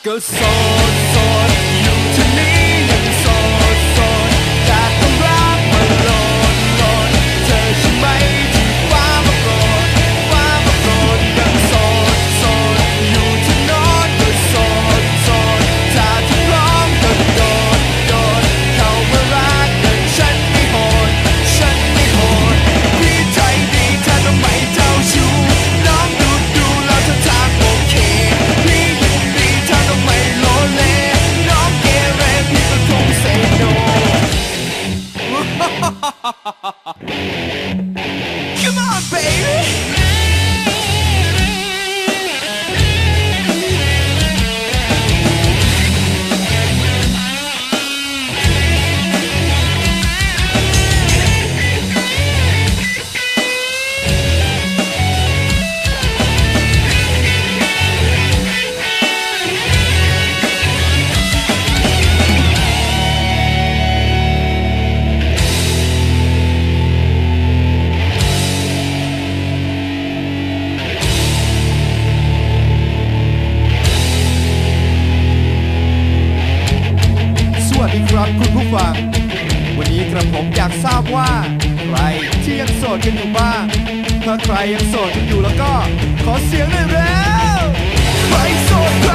ก็โสดอยู่ที่นี่ยังโสดแต่ต้องรักมันโลดเธอใช่ไหมที่ฟ้ามาโปรดยังโสดอยู่ที่โน้นก็โสดถ้าเธอพร้อมก็โดดเข้ามารักกันฉันไม่โหดพี่ใจดีถ้าต้องไม่เจ้าชู้น้องดูแล้วถ้าทางโอเคพี่ยินดีถ้าต้องไม่โลเลน้องเกเรพี่ก็คง say no Come on babyสวัสดีครับคุณผู้ฟังวันนี้กระผมอยากทราบว่าใครที่ยังโสดกันอยู่บ้างถ้าใครยังโสดกันอยู่แล้วก็ขอเสียงหน่อยเร็วใครโสดใคร